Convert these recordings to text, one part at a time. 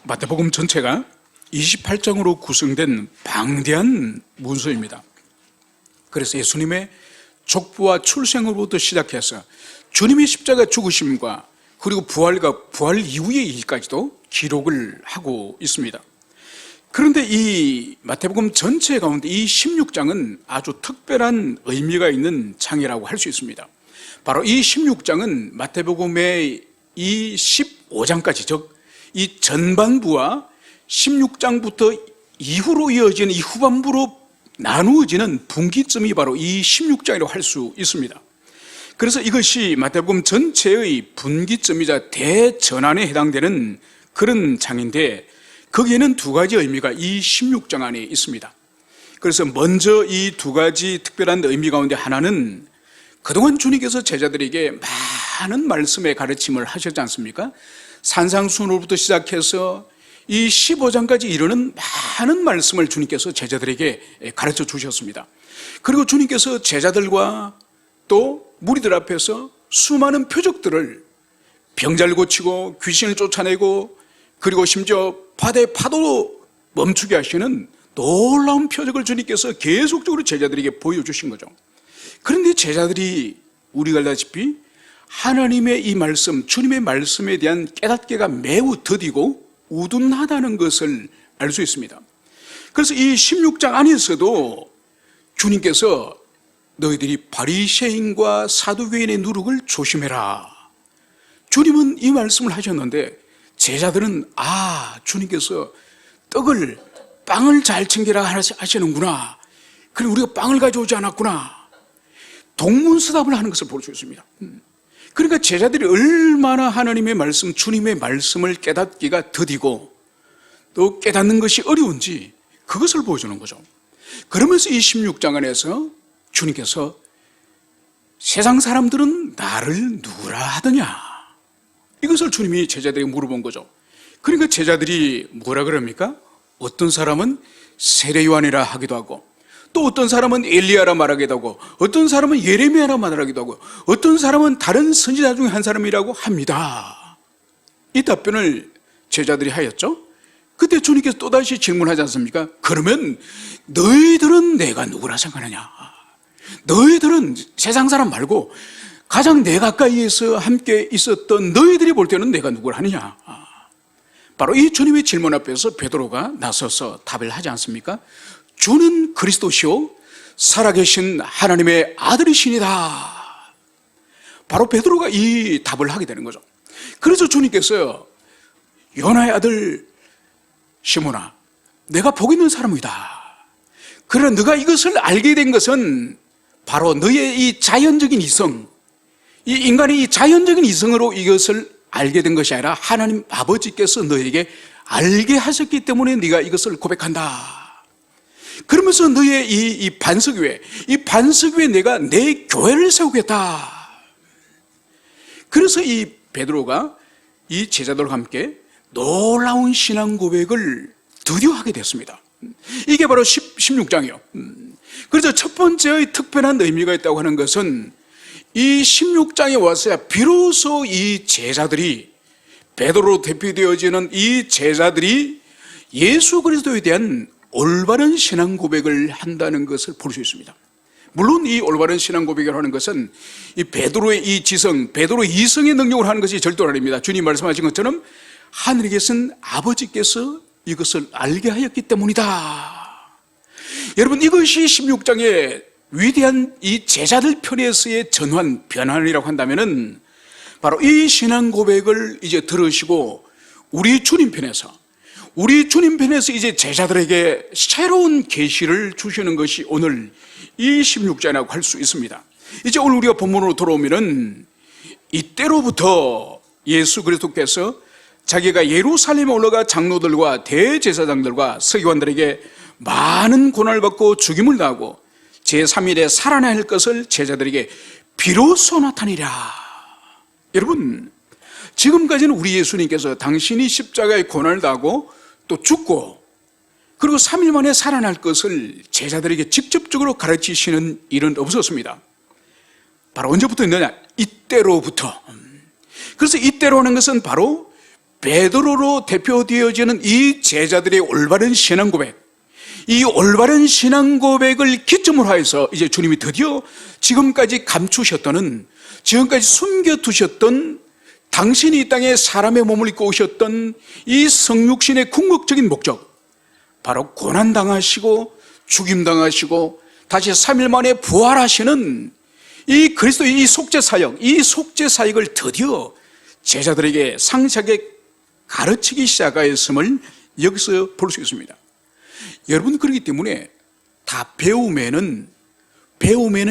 마태복음 전체가 28장으로 구성된 방대한 문서입니다. 그래서 예수님의 족보와 출생으로부터 시작해서 주님의 십자가 죽으심과 그리고 부활과 부활 이후의 일까지도 기록을 하고 있습니다. 그런데 이 마태복음 전체 가운데 이 16장은 아주 특별한 의미가 있는 장이라고 할 수 있습니다. 바로 이 16장은 마태복음의 이 15장까지, 즉 이 전반부와 16장부터 이후로 이어지는 이 후반부로 나누어지는 분기점이 바로 이 16장이라고 할 수 있습니다. 그래서 이것이 마태복음 전체의 분기점이자 대전환에 해당되는 그런 장인데, 거기에는 두 가지 의미가 이 16장 안에 있습니다. 그래서 먼저 이 두 가지 특별한 의미 가운데 하나는 그동안 주님께서 제자들에게 많은 말씀의 가르침을 하셨지 않습니까? 산상수훈으로부터 시작해서 이 15장까지 이르는 많은 말씀을 주님께서 제자들에게 가르쳐 주셨습니다. 그리고 주님께서 제자들과 또 무리들 앞에서 수많은 표적들을, 병자를 고치고 귀신을 쫓아내고 그리고 심지어 바다의 파도도 멈추게 하시는 놀라운 표적을 주님께서 계속적으로 제자들에게 보여주신 거죠. 그런데 제자들이 우리가 알다시피 하나님의 이 말씀, 주님의 말씀에 대한 깨닫기가 매우 더디고 우둔하다는 것을 알 수 있습니다. 그래서 이 16장 안에서도 주님께서 너희들이 바리새인과 사두개인의 누룩을 조심해라, 주님은 이 말씀을 하셨는데 제자들은 주님께서 빵을 잘 챙기라 하시는구나, 그리고 우리가 빵을 가져오지 않았구나, 동문서답을 하는 것을 볼 수 있습니다. 그러니까 제자들이 얼마나 하나님의 말씀, 주님의 말씀을 깨닫기가 더디고 또 깨닫는 것이 어려운지 그것을 보여주는 거죠. 그러면서 이 16장 안에서 주님께서 세상 사람들은 나를 누구라 하더냐, 이것을 주님이 제자들에게 물어본 거죠. 그러니까 제자들이 뭐라 그럽니까? 어떤 사람은 세례요한이라 하기도 하고, 또 어떤 사람은 엘리야라 말하기도 하고, 어떤 사람은 예레미야라 말하기도 하고, 어떤 사람은 다른 선지자 중에 한 사람이라고 합니다. 이 답변을 제자들이 하였죠. 그때 주님께서 또다시 질문하지 않습니까? 그러면 너희들은 내가 누구라 생각하느냐? 너희들은 세상 사람 말고 가장 내 가까이에서 함께 있었던 너희들이 볼 때는 내가 누구라 하느냐? 바로 이 주님의 질문 앞에서 베드로가 나서서 답을 하지 않습니까? 주는 그리스도시요 살아계신 하나님의 아들이시니다. 바로 베드로가 이 답을 하게 되는 거죠. 그래서 주님께서 요나의 아들 시몬아, 내가 복 있는 사람이다. 그러나 네가 이것을 알게 된 것은 바로 너의 이 자연적인 이성, 이 인간의 이 자연적인 이성으로 이것을 알게 된 것이 아니라 하나님 아버지께서 너에게 알게 하셨기 때문에 네가 이것을 고백한다. 그러면서 너의 이 반석 위에 내가 내 교회를 세우겠다. 그래서 이 베드로가 이 제자들과 함께 놀라운 신앙 고백을 드디어 하게 됐습니다. 이게 바로 16장이에요. 그래서 첫 번째의 특별한 의미가 있다고 하는 것은 이 16장에 와서야 비로소 이 제자들이, 베드로로 대표되어지는 이 제자들이 예수 그리스도에 대한 올바른 신앙 고백을 한다는 것을 볼 수 있습니다. 물론 이 올바른 신앙 고백을 하는 것은 이 베드로의 이 지성, 베드로의 이성의 능력을 하는 것이 절대로 아닙니다. 주님 말씀하신 것처럼 하늘에 계신 아버지께서 이것을 알게 하였기 때문이다. 여러분, 이것이 16장의 위대한 이 제자들 편에서의 전환, 변환이라고 한다면은 바로 이 신앙 고백을 이제 들으시고 우리 주님 편에서 이제 제자들에게 새로운 계시를 주시는 것이 오늘 이 16장이라고 할 수 있습니다. 이제 오늘 우리가 본문으로 돌아오면은 이때로부터 예수 그리스도께서 자기가 예루살렘에 올라가 장로들과 대제사장들과 서기관들에게 많은 고난을 받고 죽임을 당하고 제3일에 살아날 것을 제자들에게 비로소 나타내라. 여러분, 지금까지는 우리 예수님께서 당신이 십자가의 고난을 당하고 또 죽고 그리고 3일 만에 살아날 것을 제자들에게 직접적으로 가르치시는 일은 없었습니다. 바로 언제부터 있느냐? 이때로부터. 그래서 이때로 하는 것은 바로 베드로로 대표되어지는 이 제자들의 올바른 신앙 고백, 이 올바른 신앙 고백을 기점으로 해서 이제 주님이 드디어 지금까지 감추셨던, 지금까지 숨겨두셨던, 당신이 이 땅에 사람의 몸을 입고 오셨던 이 성육신의 궁극적인 목적, 바로 고난당하시고 죽임당하시고 다시 3일 만에 부활하시는 이 그리스도의 이 속죄사역, 이 속죄사역을 드디어 제자들에게 상세하게 가르치기 시작하였음을 여기서 볼 수 있습니다. 여러분, 그렇기 때문에 다 배움에는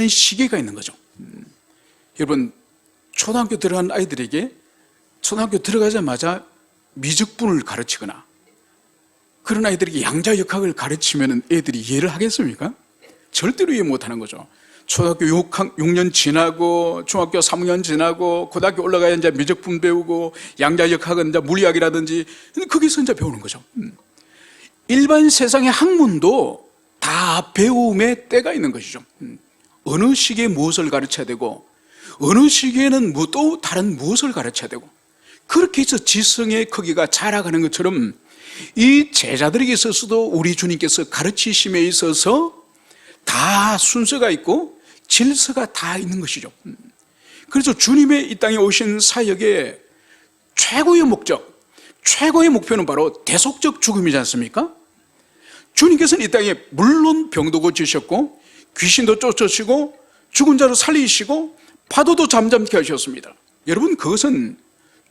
시계가 있는 거죠. 여러분, 초등학교 들어간 아이들에게 초등학교 들어가자마자 미적분을 가르치거나 그런 아이들에게 양자역학을 가르치면 애들이 이해를 하겠습니까? 절대로 이해 못하는 거죠. 초등학교 6년 지나고 중학교 3년 지나고 고등학교 올라가야 이제 미적분 배우고 양자역학은 이제 물리학이라든지 거기서 이제 배우는 거죠. 일반 세상의 학문도 다 배움의 때가 있는 것이죠. 어느 시기에 무엇을 가르쳐야 되고 어느 시기에는 또 다른 무엇을 가르쳐야 되고, 그렇게 해서 지성의 크기가 자라가는 것처럼 이 제자들에게 있어서도 우리 주님께서 가르치심에 있어서 다 순서가 있고 질서가 다 있는 것이죠. 그래서 주님의 이 땅에 오신 사역의 최고의 목적, 최고의 목표는 바로 대속적 죽음이지 않습니까? 주님께서는 이 땅에 물론 병도 고치셨고 귀신도 쫓으시고 죽은 자로 살리시고 파도도 잠잠케 하셨습니다. 여러분, 그것은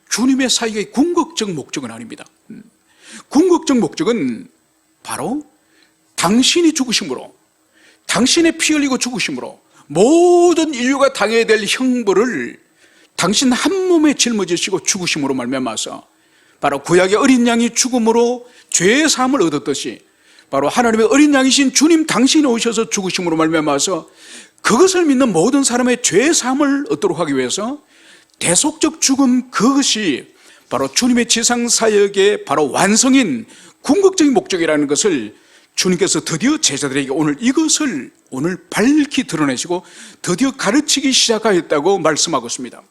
주님의 사역의 궁극적 목적은 아닙니다. 궁극적 목적은 바로 당신이 죽으심으로, 당신의 피 흘리고 죽으심으로 모든 인류가 당해야 될 형벌을 당신 한 몸에 짊어지시고 죽으심으로 말미암아서 바로 구약의 어린 양이 죽음으로 죄의 사함을 얻었듯이 바로 하나님의 어린 양이신 주님 당신이 오셔서 죽으심으로 말미암아서 그것을 믿는 모든 사람의 죄의 사함을 얻도록 하기 위해서 대속적 죽음, 그것이 바로 주님의 지상사역의 바로 완성인 궁극적인 목적이라는 것을 주님께서 드디어 제자들에게 이것을 오늘 밝히 드러내시고 드디어 가르치기 시작하였다고 말씀하고 있습니다.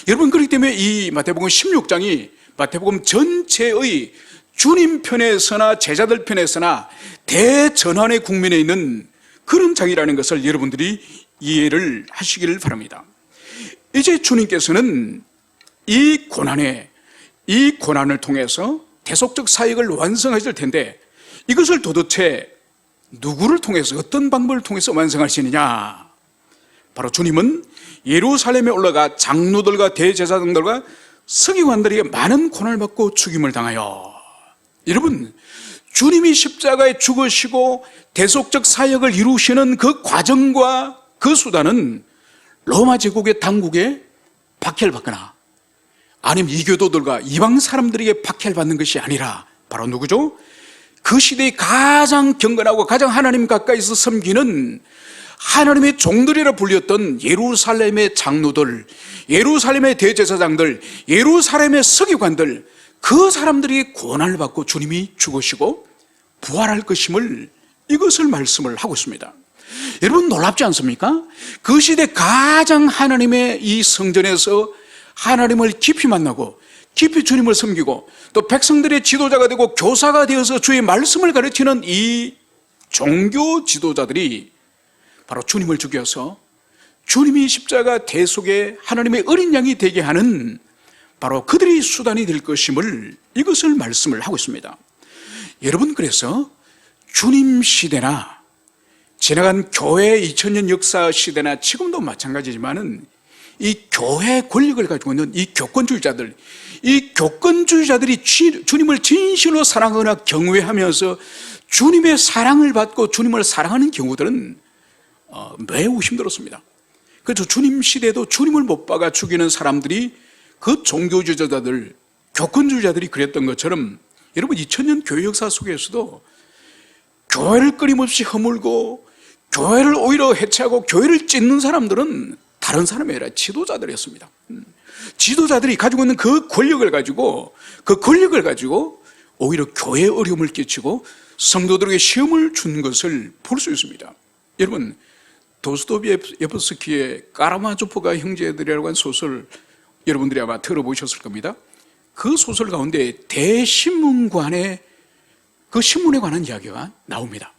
여러분, 그렇기 때문에 이 마태복음 16장이 마태복음 전체의 주님 편에서나 제자들 편에서나 대전환의 국면에 있는 그런 장이라는 것을 여러분들이 이해를 하시기를 바랍니다. 이제 주님께서는 이 고난을 통해서 대속적 사역을 완성하실 텐데, 이것을 도대체 누구를 통해서, 어떤 방법을 통해서 완성하시느냐? 바로 주님은 예루살렘에 올라가 장로들과 대제사장들과 서기관들에게 많은 고난을 받고 죽임을 당하여, 여러분, 주님이 십자가에 죽으시고 대속적 사역을 이루시는 그 과정과 그 수단은 로마 제국의 당국에 박해를 받거나 아니면 이교도들과 이방 사람들에게 박해를 받는 것이 아니라 바로 누구죠? 그 시대에 가장 경건하고 가장 하나님 가까이서 섬기는 하나님의 종들이라 불렸던 예루살렘의 장로들, 예루살렘의 대제사장들, 예루살렘의 서기관들, 그 사람들에게 고난을 받고 주님이 죽으시고 부활할 것임을, 이것을 말씀을 하고 있습니다. 여러분, 놀랍지 않습니까? 그 시대 가장 하나님의 이 성전에서 하나님을 깊이 만나고 깊이 주님을 섬기고 또 백성들의 지도자가 되고 교사가 되어서 주의 말씀을 가르치는 이 종교 지도자들이 바로 주님을 죽여서 주님이 십자가 대속의 하나님의 어린 양이 되게 하는 바로 그들이 수단이 될 것임을, 이것을 말씀을 하고 있습니다. 여러분, 그래서 주님 시대나 지나간 교회 2000년 역사 시대나 지금도 마찬가지지만은 이 교회 권력을 가지고 있는 이 교권주의자들, 이 교권주의자들이 주님을 진실로 사랑하거나 경외하면서 주님의 사랑을 받고 주님을 사랑하는 경우들은 매우 힘들었습니다. 그래서 주님 시대에도 주님을 못 박아 죽이는 사람들이 그 종교주의자들, 교권주의자들이 그랬던 것처럼 여러분, 2000년 교회 역사 속에서도 교회를 끊임없이 허물고 교회를 오히려 해체하고 교회를 찢는 사람들은 다른 사람이 아니라 지도자들이었습니다. 지도자들이 가지고 있는 그 권력을 가지고 오히려 교회에 어려움을 끼치고 성도들에게 시험을 준 것을 볼 수 있습니다. 여러분, 도스토옙스키의 까라마조프가 형제들이라고 한 소설 여러분들이 아마 들어보셨을 겁니다. 그 소설 가운데 대신문관의 그 신문에 관한 이야기가 나옵니다.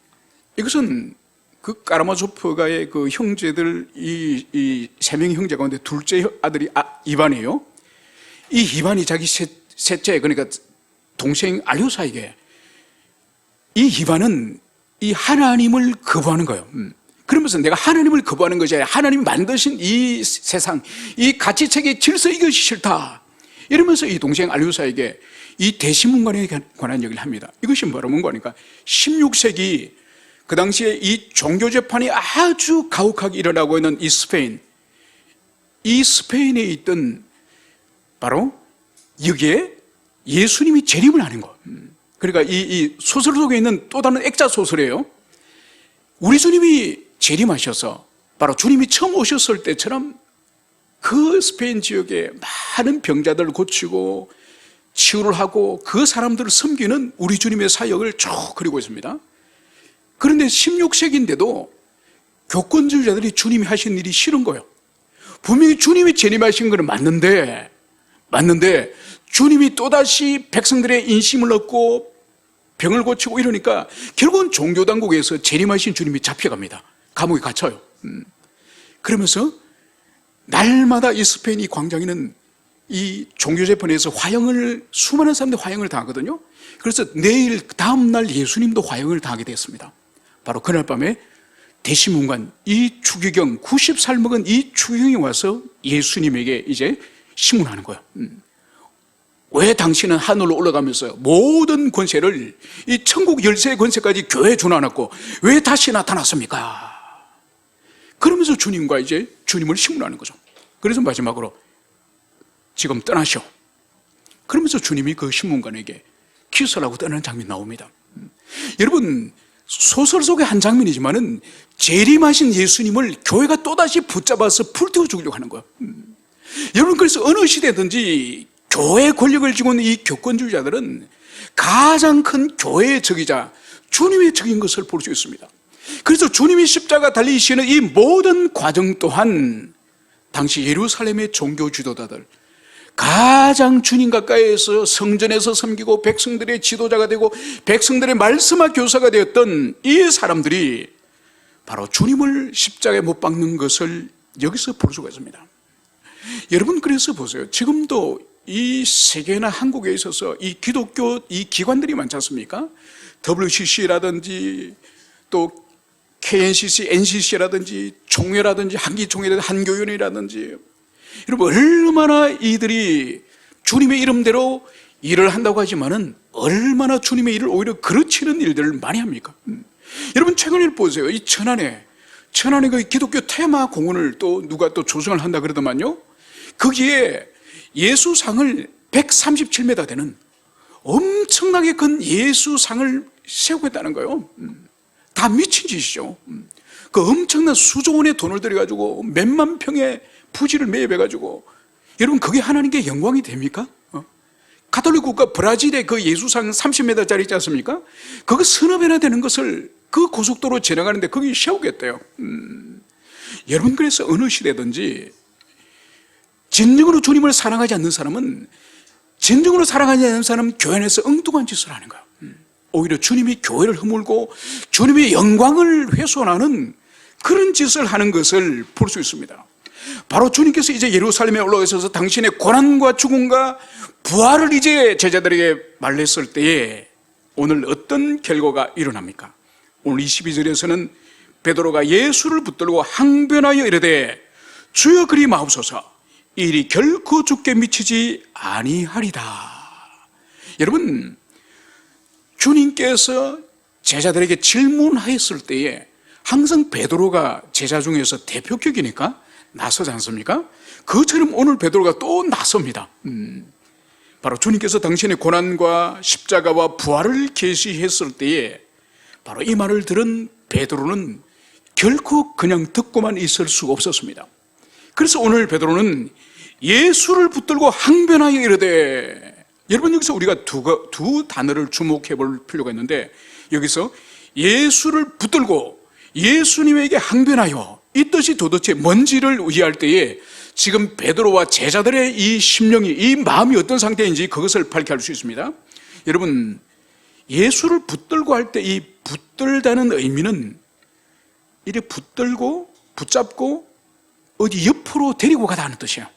이것은 그 까라마조프가의 그 형제들 이 세 명의 형제 가운데 둘째 아들이 이반이에요. 이 이반이 자기 셋째, 그러니까 동생 알료사에게, 이 이반은 이 하나님을 거부하는 거예요. 그러면서 내가 하나님을 거부하는 것이 아니라 하나님이 만드신 이 세상, 이 가치체계 질서, 이것이 싫다, 이러면서 이 동생 알류사에게 이 대신문관에 관한 얘기를 합니다. 이것이 뭐라고 뭔가니까 16세기 그 당시에 이 종교 재판이 아주 가혹하게 일어나고 있는 이 스페인에 있던 바로 여기에 예수님이 재림을 하는 것. 그러니까 이 소설 속에 있는 또 다른 액자 소설이에요. 우리 주님이 재림하셔서 바로 주님이 처음 오셨을 때처럼 그 스페인 지역에 많은 병자들을 고치고 치유를 하고 그 사람들을 섬기는 우리 주님의 사역을 쭉 그리고 있습니다. 그런데 16세기인데도 교권주의자들이 주님이 하신 일이 싫은 거예요. 분명히 주님이 재림하신 것은 맞는데 주님이 또다시 백성들의 인심을 얻고 병을 고치고 이러니까 결국은 종교당국에서 재림하신 주님이 잡혀갑니다. 감옥에 갇혀요. 그러면서 날마다 이 스페인 이 광장에는 이 종교재판에서 수많은 사람들이 화형을 당하거든요. 그래서 내일 다음날 예수님도 화형을 당하게 됐습니다. 바로 그날 밤에 대신문관 이 추기경 90살 먹은 이 추기경이 와서 예수님에게 이제 신문하는 거예요. 왜 당신은 하늘로 올라가면서 모든 권세를 이 천국 열쇠의 권세까지 교회에 주나놨고 왜 다시 나타났습니까? 그러면서 주님과 이제 주님을 신문하는 거죠. 그래서 마지막으로 지금 떠나시오. 그러면서 주님이 그 신문관에게 키스를 하고 떠나는 장면이 나옵니다. 여러분, 소설 속의 한 장면이지만은 재림하신 예수님을 교회가 또다시 붙잡아서 불태워 죽이려고 하는 거예요. 여러분, 그래서 어느 시대든지 교회의 권력을 쥐고 있는 이 교권주의자들은 가장 큰 교회의 적이자 주님의 적인 것을 볼 수 있습니다. 그래서 주님이 십자가 달리시는 이 모든 과정 또한 당시 예루살렘의 종교 지도자들, 가장 주님 가까이에서 성전에서 섬기고 백성들의 지도자가 되고 백성들의 말씀과 교사가 되었던 이 사람들이 바로 주님을 십자가에 못 박는 것을 여기서 볼 수가 있습니다. 여러분, 그래서 보세요. 지금도 이 세계나 한국에 있어서 이 기독교 이 기관들이 많지 않습니까? WCC라든지 또 KNCC, NCC라든지 총회라든지 한기총회라든지 한교연이라든지, 여러분 얼마나 이들이 주님의 이름대로 일을 한다고 하지만은 얼마나 주님의 일을 오히려 그르치는 일들을 많이 합니까? 여러분 최근에 보세요. 이 천안에 그 기독교 테마 공원을 또 누가 또 조성을 한다 그러더만요. 거기에 예수상을 137m 되는 엄청나게 큰 예수상을 세우겠다는 거예요. 다 미친 짓이죠. 그 엄청난 수조 원의 돈을 들여가지고 몇만 평의 부지를 매입해가지고, 여러분 그게 하나님께 영광이 됩니까? 가톨릭 국가 브라질의 그 예수상 30m짜리 있지 않습니까? 그거 서너 배나 되는 것을 그 고속도로 지나가는데 거기 세우겠대요. 여러분, 그래서 어느 시대든지 진정으로 주님을 사랑하지 않는 사람은 교회 안에서 엉뚱한 짓을 하는 거예요. 오히려 주님이 교회를 허물고 주님의 영광을 훼손하는 그런 짓을 하는 것을 볼 수 있습니다. 바로 주님께서 이제 예루살렘에 올라가셔서 당신의 고난과 죽음과 부활을 이제 제자들에게 말했을 때에 오늘 어떤 결과가 일어납니까? 오늘 22절에서는 베드로가 예수를 붙들고 항변하여 이르되 주여 그리 마옵소서, 이 일이 결코 죽게 미치지 아니하리다. 여러분, 주님께서 제자들에게 질문하였을 때에 항상 베드로가 제자 중에서 대표격이니까 나서지 않습니까? 그처럼 오늘 베드로가 또 나섭니다. 바로 주님께서 당신의 고난과 십자가와 부활을 계시했을 때에 바로 이 말을 들은 베드로는 결코 그냥 듣고만 있을 수가 없었습니다. 그래서 오늘 베드로는 예수를 붙들고 항변하여 이르되, 여러분 여기서 우리가 두 단어를 주목해 볼 필요가 있는데, 여기서 예수를 붙들고 예수님에게 항변하여, 이 뜻이 도대체 뭔지를 이해할 때에 지금 베드로와 제자들의 이 심령이, 이 마음이 어떤 상태인지 그것을 밝혀할 수 있습니다. 여러분, 예수를 붙들고 할 때 이 붙들다는 의미는 이렇게 붙들고 붙잡고 어디 옆으로 데리고 가다 하는 뜻이에요.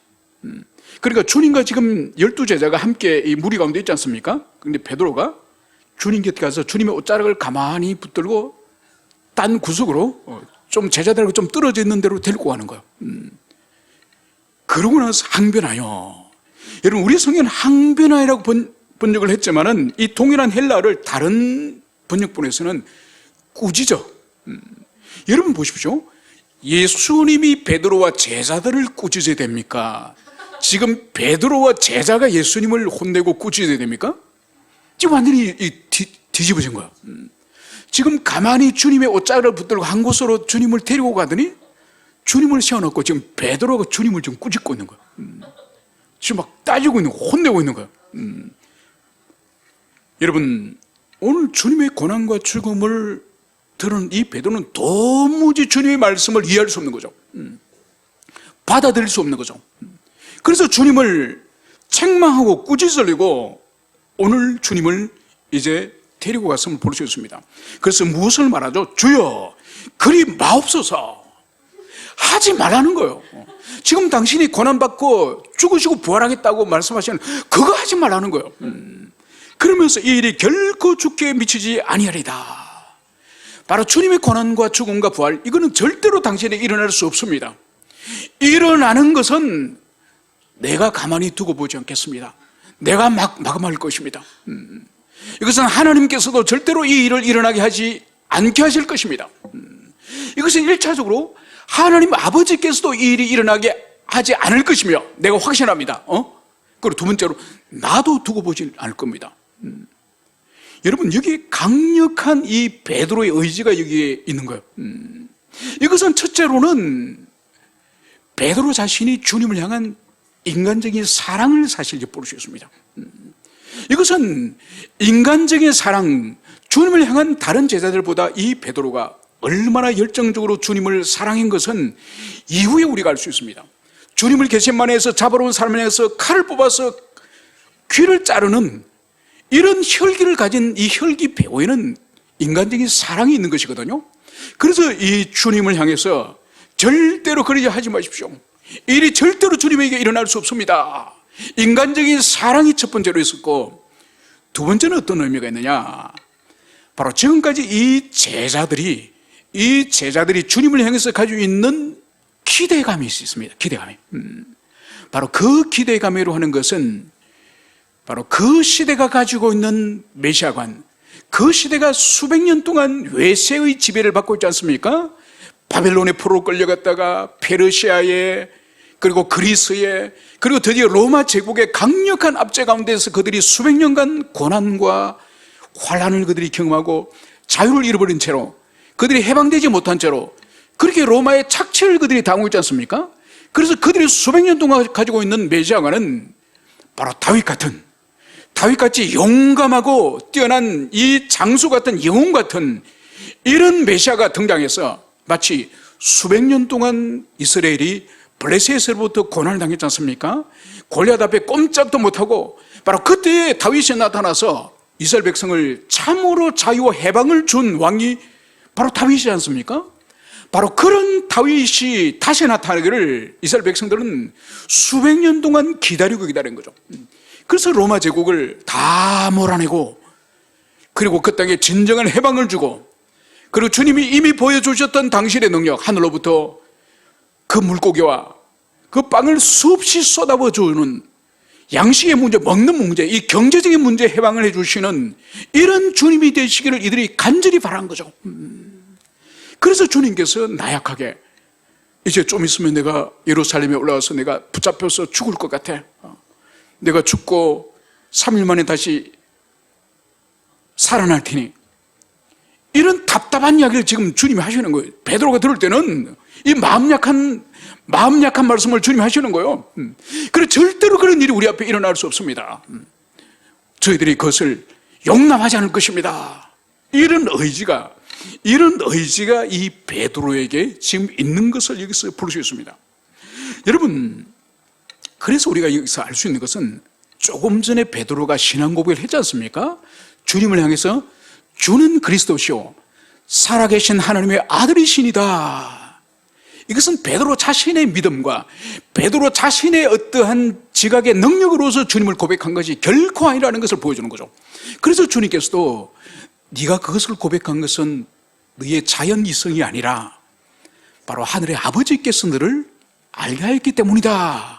그러니까 주님과 지금 12제자가 함께 이 무리 가운데 있지 않습니까? 그런데 베드로가 주님 곁에 가서 주님의 옷자락을 가만히 붙들고 딴 구석으로 좀 제자들하고 좀 떨어져 있는 데로 데리고 가는 거예요. 그러고 나서 항변하여, 여러분 우리 성경은 항변하여라고 번역을 했지만은 이 동일한 헬라어를 다른 번역본에서는 꾸짖어. 여러분 보십시오. 예수님이 베드로와 제자들을 꾸짖어야 됩니까? 지금 베드로와 제자가 예수님을 혼내고 꾸짖어야 됩니까? 지금 완전히 뒤집어진 거야. 지금 가만히 주님의 옷자락을 붙들고 한 곳으로 주님을 데리고 가더니 주님을 세워놓고 지금 베드로가 주님을 지금 꾸짖고 있는 거야. 지금 막 따지고 있는 거야. 혼내고 있는 거야. 여러분, 오늘 주님의 고난과 죽음을 들은 이 베드로는 도무지 주님의 말씀을 이해할 수 없는 거죠. 받아들일 수 없는 거죠. 그래서 주님을 책망하고 꾸짖으려고 오늘 주님을 이제 데리고 갔음을 볼 수 있습니다. 그래서 무엇을 말하죠? 주여, 그리 마옵소서. 하지 말라는 거예요. 지금 당신이 고난받고 죽으시고 부활하겠다고 말씀하시는 그거 하지 말라는 거예요. 그러면서 이 일이 결코 죽게 미치지 아니하리다. 바로 주님의 고난과 죽음과 부활, 이거는 절대로 당신에게 일어날 수 없습니다. 일어나는 것은 내가 가만히 두고 보지 않겠습니다. 내가 마감할 것입니다. 이것은 하나님께서도 절대로 이 일을 일어나게 하지 않게 하실 것입니다. 이것은 1차적으로 하나님 아버지께서도 이 일이 일어나게 하지 않을 것이며 내가 확신합니다. 그리고 두 번째로 나도 두고 보지 않을 겁니다. 여러분, 여기 강력한 이 베드로의 의지가 여기에 있는 거예요. 이것은 첫째로는 베드로 자신이 주님을 향한 인간적인 사랑을 사실 볼 수 있습니다. 이것은 인간적인 사랑, 주님을 향한 다른 제자들보다 이 베드로가 얼마나 열정적으로 주님을 사랑한 것은 이후에 우리가 알 수 있습니다. 주님을 겟세마네에서 잡아러 온 사람을 향해서 칼을 뽑아서 귀를 자르는 이런 혈기를 가진 이 혈기 배후에는 인간적인 사랑이 있는 것이거든요. 그래서 이 주님을 향해서 절대로 그러지 하지 마십시오. 이 일이 절대로 주님에게 일어날 수 없습니다. 인간적인 사랑이 첫 번째로 있었고, 두 번째는 어떤 의미가 있느냐, 바로 지금까지 이 제자들이 주님을 향해서 가지고 있는 기대감이 있습니다. 기대감이. 바로 그 기대감으로 하는 것은 바로 그 시대가 가지고 있는 메시아관, 그 시대가 수백 년 동안 외세의 지배를 받고 있지 않습니까? 바벨론의 포로로 끌려갔다가 페르시아에, 그리고 그리스에, 그리고 드디어 로마 제국의 강력한 압제 가운데서 그들이 수백 년간 고난과 환난을 그들이 경험하고 자유를 잃어버린 채로, 그들이 해방되지 못한 채로 그렇게 로마의 착취를 그들이 당하고 있지 않습니까? 그래서 그들이 수백 년 동안 가지고 있는 메시아관은 바로 다윗같이 용감하고 뛰어난 이 장수 같은 영웅 같은 이런 메시아가 등장해서 마치 수백 년 동안 이스라엘이 블레셋으로부터 고난을 당했지 않습니까? 골리앗 앞에 꼼짝도 못하고 바로 그때에 다윗이 나타나서 이스라엘 백성을 참으로 자유와 해방을 준 왕이 바로 다윗이지 않습니까? 바로 그런 다윗이 다시 나타나기를 이스라엘 백성들은 수백 년 동안 기다린 거죠. 그래서 로마 제국을 다 몰아내고, 그리고 그 땅에 진정한 해방을 주고, 그리고 주님이 이미 보여주셨던 당신의 능력, 하늘로부터 그 물고기와 그 빵을 수없이 쏟아부어주는 양식의 문제, 먹는 문제, 이 경제적인 문제 해방을 해주시는 이런 주님이 되시기를 이들이 간절히 바란 거죠. 그래서 주님께서 나약하게, 이제 좀 있으면 내가 예루살렘에 올라가서 내가 붙잡혀서 죽을 것 같아, 내가 죽고 3일 만에 다시 살아날 테니, 이런 답답한 이야기를 지금 주님이 하시는 거예요. 베드로가 들을 때는 이 마음 약한 말씀을 주님이 하시는 거예요. 그래, 절대로 그런 일이 우리 앞에 일어날 수 없습니다. 저희들이 그것을 용납하지 않을 것입니다. 이런 의지가 이 베드로에게 지금 있는 것을 여기서 볼 수 있습니다. 여러분, 그래서 우리가 여기서 알 수 있는 것은 조금 전에 베드로가 신앙 고백을 했지 않습니까? 주님을 향해서 주는 그리스도시요 살아계신 하나님의 아들이시니다. 이것은 베드로 자신의 믿음과 베드로 자신의 어떠한 지각의 능력으로서 주님을 고백한 것이 결코 아니라는 것을 보여주는 거죠. 그래서 주님께서도 네가 그것을 고백한 것은 너의 자연 이성이 아니라 바로 하늘의 아버지께서 너를 알게 하였기 때문이다.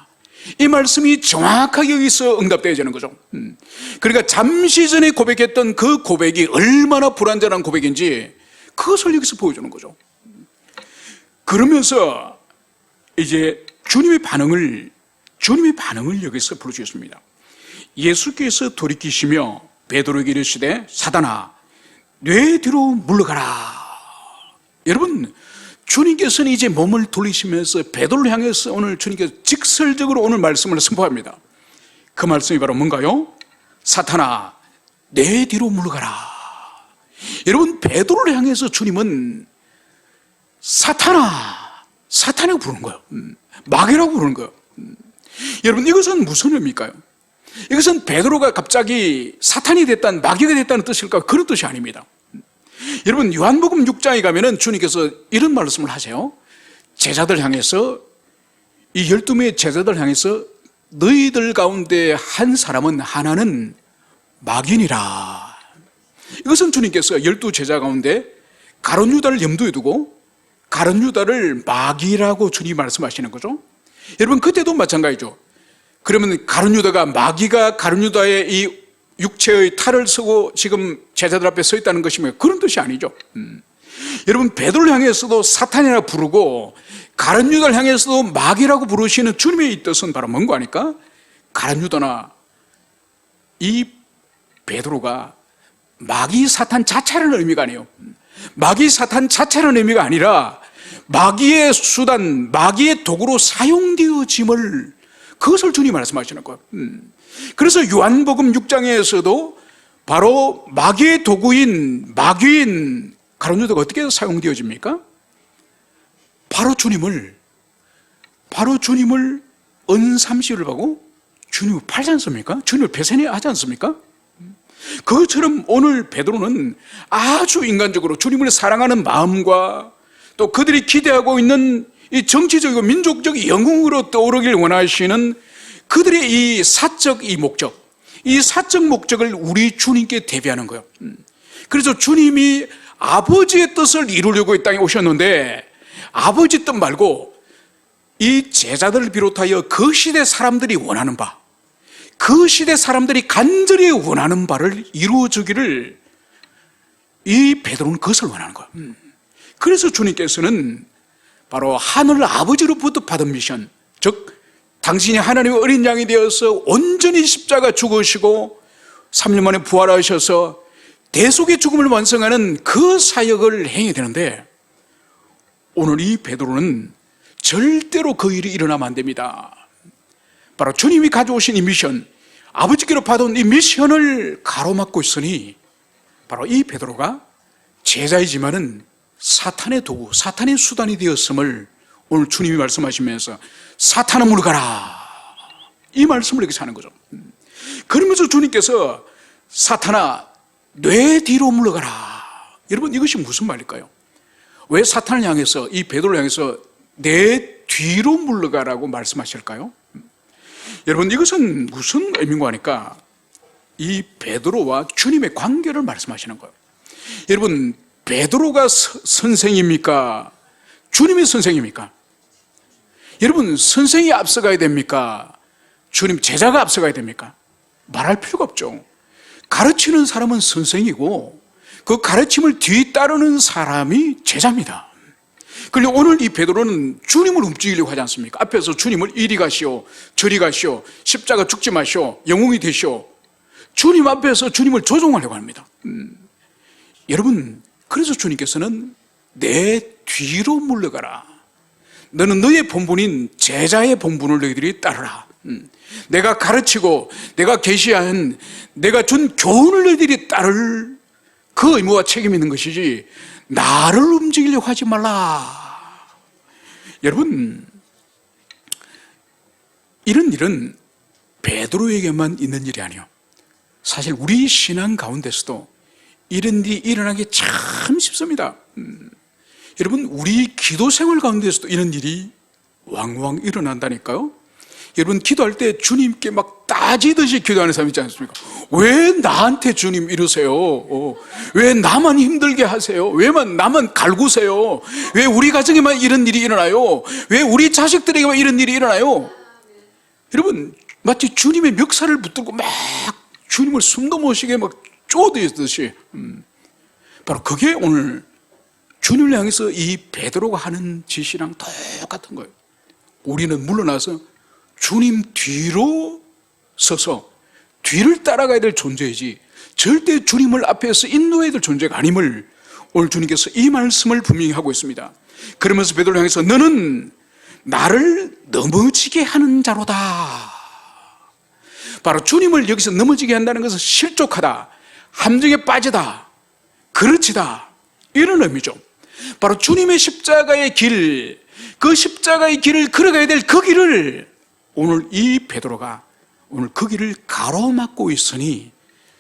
이 말씀이 정확하게 여기서 응답되어지는 거죠. 그러니까 잠시 전에 고백했던 그 고백이 얼마나 불완전한 고백인지 그것을 여기서 보여주는 거죠. 그러면서 이제 주님의 반응을 여기서 보여주셨습니다. 예수께서 돌이키시며 베드로에게 이르시되 사단아 뇌 뒤로 물러가라. 여러분, 주님께서는 이제 몸을 돌리시면서 베드로를 향해서 오늘 주님께서 직설적으로 오늘 말씀을 선포합니다. 그 말씀이 바로 뭔가요? 사탄아 내 뒤로 물러가라. 여러분, 베드로를 향해서 주님은 사탄이라고 부르는 거예요. 마귀라고 부르는 거예요. 여러분, 이것은 무슨 의미일까요? 이것은 베드로가 갑자기 사탄이 됐다는, 마귀가 됐다는 뜻일까요? 그런 뜻이 아닙니다. 여러분, 요한복음 6장에 가면은 주님께서 이런 말씀을 하세요. 제자들 향해서, 이 12명의 제자들 향해서 너희들 가운데 한 사람은 하나는 마귀니라. 이것은 주님께서 12제자 가운데 가룟 유다를 염두에 두고 가룟 유다를 마귀라고 주님이 말씀하시는 거죠. 여러분, 그때도 마찬가지죠. 그러면 가룟 유다가, 마귀가 가룟 유다의 이 육체의 탈을 쓰고 지금 제자들 앞에 서 있다는 것이며 그런 뜻이 아니죠. 여러분, 베드로를 향해서도 사탄이라 부르고 가룟 유다를 향해서도 마귀라고 부르시는 주님의 뜻은 바로 뭔가 하니까 가룟 유다나 이 베드로가 마귀 사탄 자체라는 의미가 아니에요. 마귀 사탄 자체라는 의미가 아니라 마귀의 수단, 마귀의 도구로 사용되어짐을, 그것을 주님이 말씀하시는 거예요. 그래서 요한복음 6장에서도 바로 마귀의 도구인 마귀인 가룟 유다가 어떻게 사용되어집니까? 바로 주님을 언삼시를 하고 주님을 팔지 않습니까? 주님을 배신하지 않습니까? 그것처럼 오늘 베드로는 아주 인간적으로 주님을 사랑하는 마음과 또 그들이 기대하고 있는 이 정치적이고 민족적 영웅으로 떠오르길 원하시는 그들의 이 사적 목적, 이 사적 목적을 우리 주님께 대비하는 거예요. 그래서 주님이 아버지의 뜻을 이루려고 이 땅에 오셨는데 아버지 뜻 말고 이 제자들을 비롯하여 그 시대 사람들이 원하는 바, 그 시대 사람들이 간절히 원하는 바를 이루어주기를 이 베드로는 그것을 원하는 거예요. 그래서 주님께서는 바로 하늘 아버지로부터 받은 미션, 즉 당신이 하나님의 어린 양이 되어서 온전히 십자가 죽으시고 3일 만에 부활하셔서 대속의 죽음을 완성하는 그 사역을 행해야 되는데 오늘 이 베드로는 절대로 그 일이 일어나면 안 됩니다. 바로 주님이 가져오신 이 미션, 아버지께로 받은 이 미션을 가로막고 있으니 바로 이 베드로가 제자이지만은 사탄의 도구, 사탄의 수단이 되었음을 오늘 주님이 말씀하시면서 사탄아 물러가라, 이 말씀을 이렇게 하는 거죠. 그러면서 주님께서 사탄아 뇌 뒤로 물러가라. 여러분, 이것이 무슨 말일까요? 왜 사탄을 향해서, 이 베드로를 향해서 내 뒤로 물러가라고 말씀하실까요? 여러분, 이것은 무슨 의미인가 하니까 이 베드로와 주님의 관계를 말씀하시는 거예요. 여러분, 베드로가 선생입니까? 주님이 선생입니까? 여러분, 선생이 앞서가야 됩니까? 주님, 제자가 앞서가야 됩니까? 말할 필요가 없죠. 가르치는 사람은 선생이고 그 가르침을 뒤따르는 사람이 제자입니다. 그런데 오늘 이 베드로는 주님을 움직이려고 하지 않습니까? 앞에서 주님을 이리 가시오, 저리 가시오, 십자가 죽지 마시오, 영웅이 되시오, 주님 앞에서 주님을 조종하려고 합니다. 여러분, 그래서 주님께서는 내 뒤로 물러가라. 너는 너의 본분인 제자의 본분을 너희들이 따르라. 내가 가르치고 내가 계시한, 내가 준 교훈을 너희들이 따를 그 의무와 책임이 있는 것이지 나를 움직이려고 하지 말라. 여러분, 이런 일은 베드로에게만 있는 일이 아니에요. 사실 우리 신앙 가운데서도 이런 일이 일어나기 참 쉽습니다. 여러분, 우리 기도 생활 가운데서도 이런 일이 왕왕 일어난다니까요. 여러분, 기도할 때 주님께 막 따지듯이 기도하는 사람 있지 않습니까? 왜 나한테 주님 이러세요? 왜 나만 힘들게 하세요? 왜 나만 갈구세요? 왜 우리 가정에만 이런 일이 일어나요? 왜 우리 자식들에게만 이런 일이 일어나요? 여러분, 마치 주님의 멱살을 붙들고 막 주님을 숨도 못 쉬게 막 쪼드듯이, 바로 그게 오늘 주님을 향해서 이 베드로가 하는 짓이랑 똑같은 거예요. 우리는 물러나서 주님 뒤로 서서 뒤를 따라가야 될 존재이지 절대 주님을 앞에서 인도해야 될 존재가 아님을 오늘 주님께서 이 말씀을 분명히 하고 있습니다. 그러면서 베드로를 향해서 너는 나를 넘어지게 하는 자로다. 바로 주님을 여기서 넘어지게 한다는 것은 실족하다, 함정에 빠지다, 그르치다, 이런 의미죠. 바로 주님의 십자가의 길, 그 십자가의 길을 걸어가야 될 그 길을 오늘 이 베드로가 오늘 그 길을 가로막고 있으니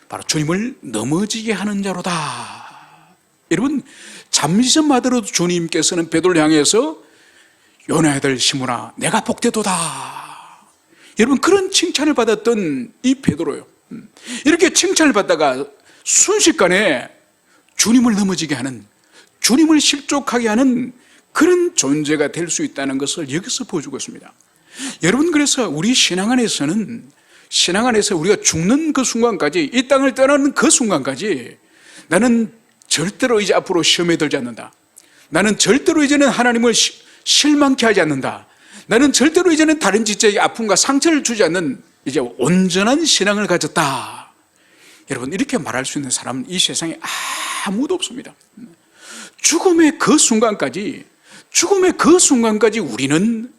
바로 주님을 넘어지게 하는 자로다. 여러분, 잠시 전마다로도 주님께서는 베드로를 향해서 요나의 아들 시몬아 내가 복되도다. 여러분, 그런 칭찬을 받았던 이 베드로요, 이렇게 칭찬을 받다가 순식간에 주님을 넘어지게 하는, 주님을 실족하게 하는 그런 존재가 될 수 있다는 것을 여기서 보여주고 있습니다. 여러분, 그래서 우리 신앙 안에서 우리가 죽는 그 순간까지, 이 땅을 떠나는 그 순간까지 나는 절대로 이제 앞으로 시험에 들지 않는다. 나는 절대로 이제는 하나님을 실망케 하지 않는다. 나는 절대로 이제는 다른 지체에게 아픔과 상처를 주지 않는 이제 온전한 신앙을 가졌다. 여러분, 이렇게 말할 수 있는 사람은 이 세상에 아무도 없습니다. 죽음의 그 순간까지 우리는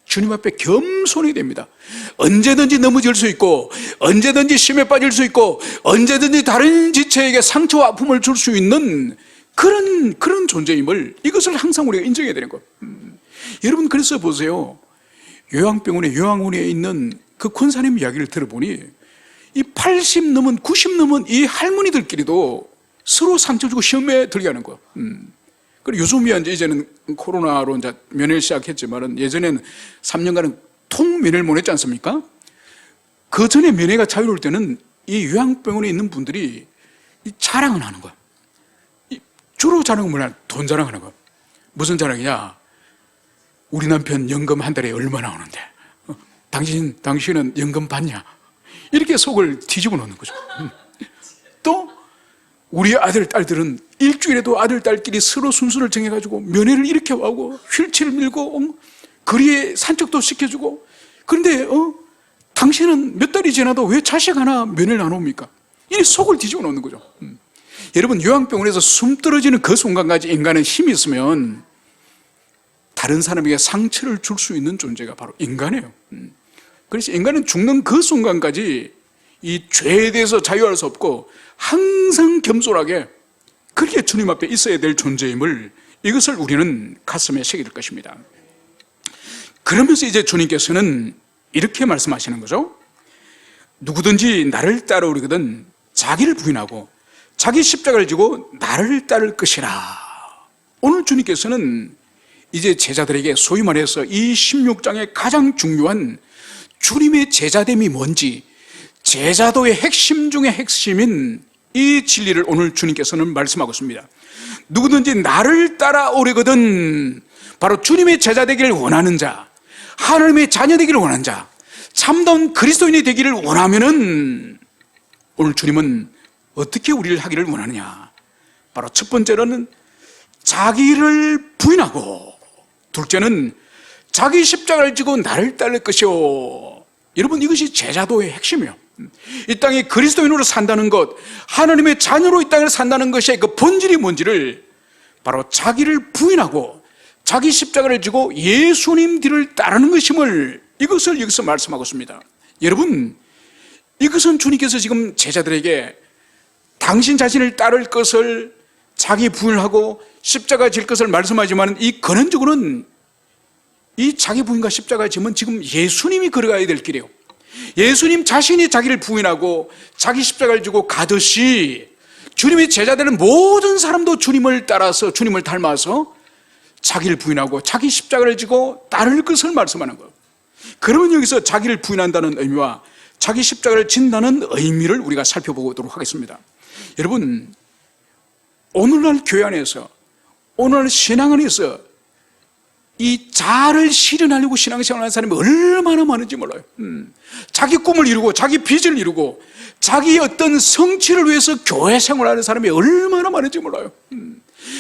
주님 앞에 겸손이 됩니다. 언제든지 넘어질 수 있고, 언제든지 심에 빠질 수 있고, 언제든지 다른 지체에게 상처와 아픔을 줄 수 있는 그런 존재임을, 이것을 항상 우리가 인정해야 되는 거예요. 여러분, 그래서 보세요. 요양원에 있는 그 권사님 이야기를 들어보니 이 80 넘은 90 넘은 이 할머니들끼리도 서로 상처 주고 시험에 들게 하는 거예요. 그리고 요즘이야 이제는 코로나로 이제 면회를 시작했지만은 예전에는 3년간은 통면회를 못 했지 않습니까? 그 전에 면회가 자유로울 때는 이 요양병원에 있는 분들이 이 자랑을 하는 거야. 주로 자랑은 뭐냐? 돈 자랑하는 거야. 무슨 자랑이냐? 우리 남편 연금 한 달에 얼마나 오는데? 당신은 연금 받냐? 이렇게 속을 뒤집어 놓는 거죠. 또 우리 아들, 딸들은 일주일에도 아들, 딸끼리 서로 순서를 정해가지고 면회를 이렇게 하고 휠체어를 밀고 거리에 산책도 시켜주고, 그런데 당신은 몇 달이 지나도 왜 자식 하나 면회를 안 옵니까? 이 속을 뒤집어 놓는 거죠. 여러분, 요양병원에서 숨 떨어지는 그 순간까지 인간은 힘이 있으면 다른 사람에게 상처를 줄 수 있는 존재가 바로 인간이에요. 그래서 인간은 죽는 그 순간까지 이 죄에 대해서 자유할 수 없고 항상 겸손하게 그렇게 주님 앞에 있어야 될 존재임을, 이것을 우리는 가슴에 새길 것입니다. 그러면서 이제 주님께서는 이렇게 말씀하시는 거죠. 누구든지 나를 따라오려거든 자기를 부인하고 자기 십자가를 지고 나를 따를 것이라. 오늘 주님께서는 이제 제자들에게 소위 말해서 이 16장의 가장 중요한 주님의 제자됨이 뭔지, 제자도의 핵심 중의 핵심인 이 진리를 오늘 주님께서는 말씀하고 있습니다. 누구든지 나를 따라오려거든, 바로 주님의 제자 되기를 원하는 자, 하나님의 자녀 되기를 원하는 자, 참다운 그리스도인이 되기를 원하면은 오늘 주님은 어떻게 우리를 하기를 원하느냐? 바로 첫 번째로는 자기를 부인하고, 둘째는 자기 십자가를 지고 나를 따를 것이요. 여러분, 이것이 제자도의 핵심이에요. 이 땅에 그리스도인으로 산다는 것, 하나님의 자녀로 이 땅을 산다는 것의 그 본질이 뭔지를 바로 자기를 부인하고 자기 십자가를 지고 예수님 뒤를 따르는 것임을, 이것을 여기서 말씀하고 있습니다. 여러분, 이것은 주님께서 지금 제자들에게 당신 자신을 따를 것을, 자기 부인을 하고 십자가 질 것을 말씀하지만 이 근원적으로는 이 자기 부인과 십자가의 짐은 지금 예수님이 걸어가야 될 길이에요. 예수님 자신이 자기를 부인하고 자기 십자가를 지고 가듯이 주님의 제자되는 모든 사람도 주님을 따라서, 주님을 닮아서 자기를 부인하고 자기 십자가를 지고 따를 것을 말씀하는 거예요. 그러면 여기서 자기를 부인한다는 의미와 자기 십자가를 진다는 의미를 우리가 살펴보도록 하겠습니다. 여러분, 오늘날 교회 안에서, 오늘날 신앙 안에서 이 자아를 실현하려고 신앙생활하는 사람이 얼마나 많은지 몰라요. 자기 꿈을 이루고 자기 비전을 이루고 자기 어떤 성취를 위해서 교회 생활하는 사람이 얼마나 많은지 몰라요.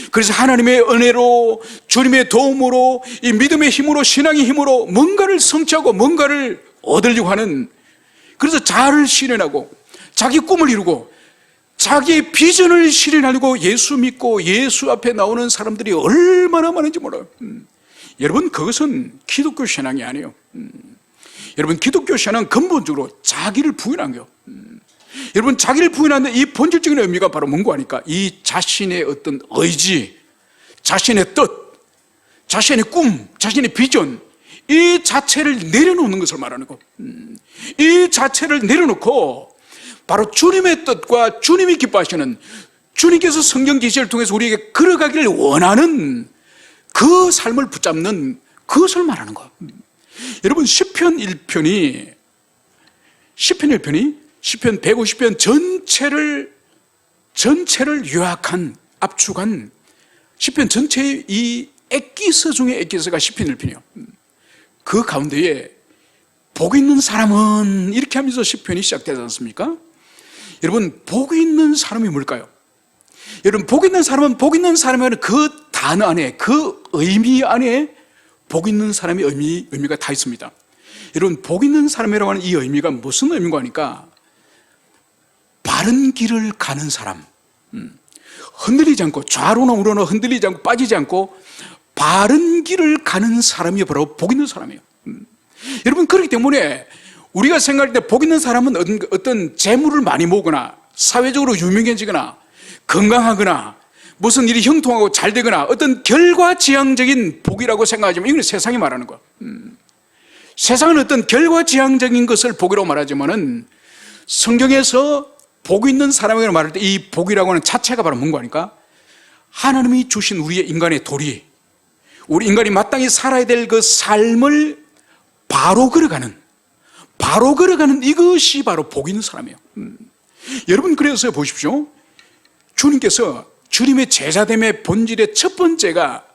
그래서 하나님의 은혜로, 주님의 도움으로, 이 믿음의 힘으로, 신앙의 힘으로 뭔가를 성취하고 뭔가를 얻으려고 하는, 그래서 자아를 실현하고 자기 꿈을 이루고 자기의 비전을 실현하려고 예수 믿고 예수 앞에 나오는 사람들이 얼마나 많은지 몰라요. 여러분, 그것은 기독교 신앙이 아니에요. 여러분, 기독교 신앙은 근본적으로 자기를 부인한 거예요. 여러분, 자기를 부인하는 이 본질적인 의미가 바로 뭔가 하니까 이 자신의 어떤 의지, 자신의 뜻, 자신의 꿈, 자신의 비전, 이 자체를 내려놓는 것을 말하는 거. 이 자체를 내려놓고 바로 주님의 뜻과 주님이 기뻐하시는, 주님께서 성경 계시를 통해서 우리에게 걸어가기를 원하는 그 삶을 붙잡는 그것을 말하는 거예요. 여러분, 시편 1편이 시편 150편 전체를 요약한, 압축한 시편 전체의 이 엑기스 중에 엑기스가 시편 1편이에요. 그 가운데에 복 있는 사람은 이렇게 하면서 시편이 시작되지 않습니까? 여러분, 복 있는 사람이 뭘까요? 여러분, 복 있는 사람은 복 있는 사람이라는 그 단어 안에, 그 의미 안에 복 있는 사람의 의미가 다 있습니다. 여러분, 복 있는 사람이라고 하는 이 의미가 무슨 의미인가 하니까 바른 길을 가는 사람, 흔들리지 않고, 좌로나 우로나 흔들리지 않고 빠지지 않고 바른 길을 가는 사람이 바로 복 있는 사람이에요. 여러분, 그렇기 때문에 우리가 생각할 때 복 있는 사람은 어떤 재물을 많이 모으거나 사회적으로 유명해지거나 건강하거나 무슨 일이 형통하고 잘 되거나 어떤 결과지향적인 복이라고 생각하지만 이건 세상이 말하는 거야. 세상은 어떤 결과지향적인 것을 복이라고 말하지만은 성경에서 복 있는 사람이라고 말할 때 이 복이라고 하는 자체가 바로 뭔가 하니까 하나님이 주신 우리의 인간의 도리, 우리 인간이 마땅히 살아야 될 그 삶을 바로 걸어가는 이것이 바로 복 있는 사람이에요. 여러분, 그래서 보십시오. 주님께서 주님의 제자됨의 본질의 첫 번째가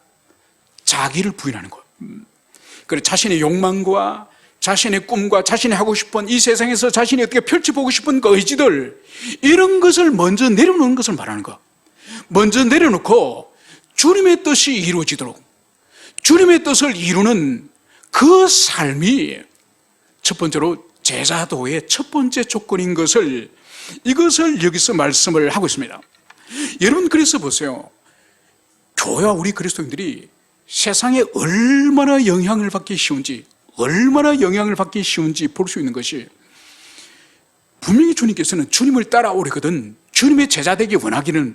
자기를 부인하는 거예요. 그래서 자신의 욕망과 자신의 꿈과 자신이 하고 싶은 이 세상에서 자신이 어떻게 펼쳐보고 싶은 그 의지들, 이런 것을 먼저 내려놓는 것을 말하는 거예요. 먼저 내려놓고 주님의 뜻이 이루어지도록, 주님의 뜻을 이루는 그 삶이 첫 번째로 제자도의 첫 번째 조건인 것을, 이것을 여기서 말씀을 하고 있습니다. 여러분, 그래서 보세요. 교회와 우리 그리스도인들이 세상에 얼마나 영향을 받기 쉬운지 볼 수 있는 것이, 분명히 주님께서는 주님을 따라오려거든, 주님의 제자 되기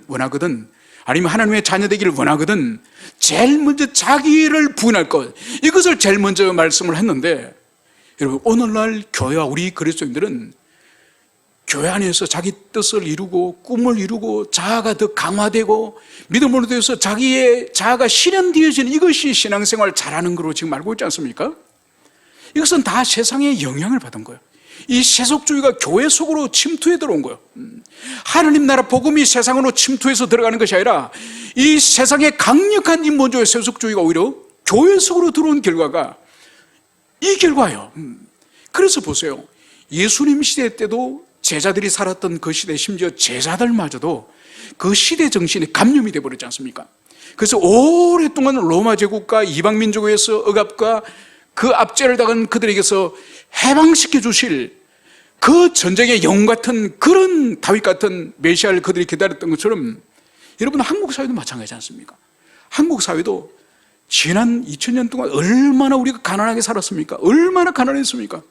원하거든, 아니면 하나님의 자녀 되기를 원하거든, 제일 먼저 자기를 부인할 것, 이것을 제일 먼저 말씀을 했는데, 여러분, 오늘날 교회와 우리 그리스도인들은 교회 안에서 자기 뜻을 이루고 꿈을 이루고 자아가 더 강화되고 믿음으로 되어서 자기의 자아가 실현되어지는, 이것이 신앙생활 잘하는 거로 지금 알고 있지 않습니까? 이것은 다 세상의 영향을 받은 거예요. 이 세속주의가 교회 속으로 침투해 들어온 거예요. 하나님 나라 복음이 세상으로 침투해서 들어가는 것이 아니라 이 세상의 강력한 인본주의 세속주의가 오히려 교회 속으로 들어온 결과가 이 결과예요. 그래서 보세요. 예수님 시대 때도 제자들이 살았던 그 시대, 심지어 제자들마저도 그 시대 정신에 감염이 되어버렸지 않습니까? 그래서 오랫동안 로마 제국과 이방민족에서 억압과 그 압제를 당한 그들에게서 해방시켜 주실 그 전쟁의 영웅 같은, 그런 다윗 같은 메시아를 그들이 기다렸던 것처럼, 여러분, 한국 사회도 마찬가지지 않습니까? 한국 사회도 지난 2000년 동안 얼마나 우리가 가난하게 살았습니까? 얼마나 가난했습니까?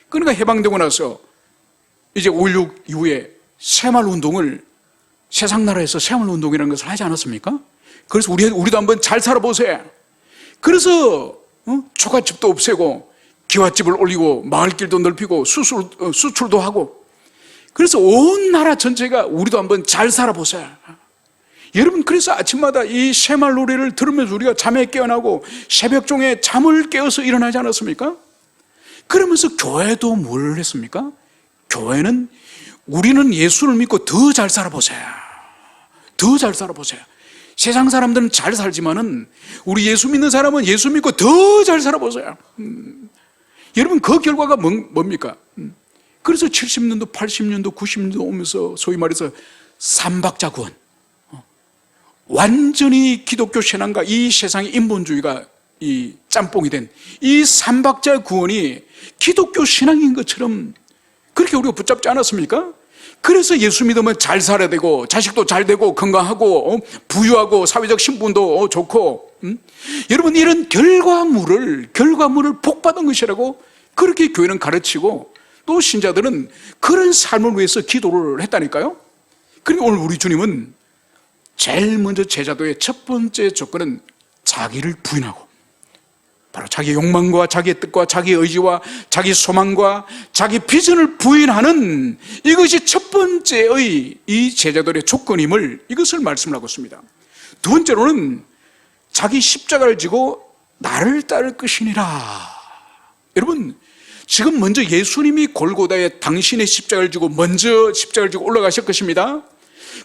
그러니까 해방되고 나서 이제 5.16 이후에 새마을운동을, 세상 나라에서 새마을운동이라는 것을 하지 않았습니까? 그래서 우리도 한번 잘 살아보세요. 그래서 초가집도 없애고 기와집을 올리고 마을길도 넓히고 수출도 하고, 그래서 온 나라 전체가 우리도 한번 잘 살아보세요. 여러분, 그래서 아침마다 이 새말 노래를 들으면서 우리가 잠에 깨어나고 새벽종에 잠을 깨어서 일어나지 않았습니까? 그러면서 교회도 뭘 했습니까? 교회는 우리는 예수를 믿고 더 잘 살아보세요. 더 잘 살아보세요. 세상 사람들은 잘 살지만은 우리 예수 믿는 사람은 예수 믿고 더 잘 살아보세요. 여러분, 그 결과가 뭡니까? 그래서 70년도, 80년도, 90년도 오면서 소위 말해서 삼박자 구원, 완전히 기독교 신앙과 이 세상의 인본주의가 이 짬뽕이 된 이 삼박자 구원이 기독교 신앙인 것처럼 그렇게 우리가 붙잡지 않았습니까? 그래서 예수 믿으면 잘 살아야 되고, 자식도 잘 되고, 건강하고, 부유하고, 사회적 신분도 좋고, 여러분, 이런 결과물을 복받은 것이라고 그렇게 교회는 가르치고, 또 신자들은 그런 삶을 위해서 기도를 했다니까요. 그러니까 오늘 우리 주님은 제일 먼저 제자도의 첫 번째 조건은 자기를 부인하고, 바로 자기 욕망과 자기의 뜻과 자기의 의지와 자기 소망과 자기 비전을 부인하는 이것이 첫 번째의 이 제자들의 조건임을, 이것을 말씀을 하고 있습니다. 두 번째로는 자기 십자가를 지고 나를 따를 것이니라. 여러분, 지금 먼저 예수님이 골고다에 당신의 십자가를 지고 먼저 십자가를 지고 올라가실 것입니다.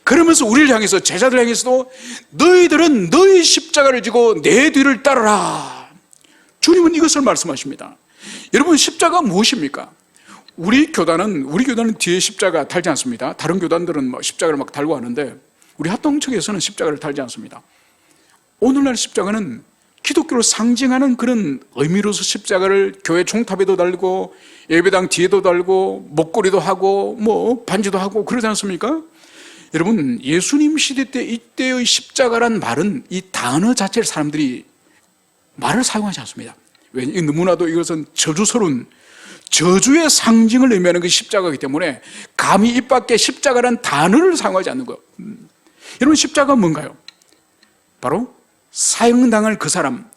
그러면서 우리를 향해서, 제자들 향해서도 너희들은 너희 십자가를 지고 내 뒤를 따르라. 주님은 이것을 말씀하십니다. 여러분, 십자가 무엇입니까? 우리 교단은 뒤에 십자가 달지 않습니다. 다른 교단들은 십자가를 막 달고 하는데 우리 합동측에서는 십자가를 달지 않습니다. 오늘날 십자가는 기독교를 상징하는 그런 의미로서 십자가를 교회 총탑에도 달고 예배당 뒤에도 달고 목걸이도 하고 반지도 하고 그러지 않습니까? 여러분, 예수님 시대 때 이때의 십자가란 말은, 이 단어 자체를 사람들이 말을 사용하지 않습니다. 왜냐하면 너무나도 이것은 저주스러운, 저주의 상징을 의미하는 것이 십자가이기 때문에 감히 입 밖에 십자가란 단어를 사용하지 않는 거예요. 여러분, 십자가가 뭔가요? 바로 사형당할 그 사람,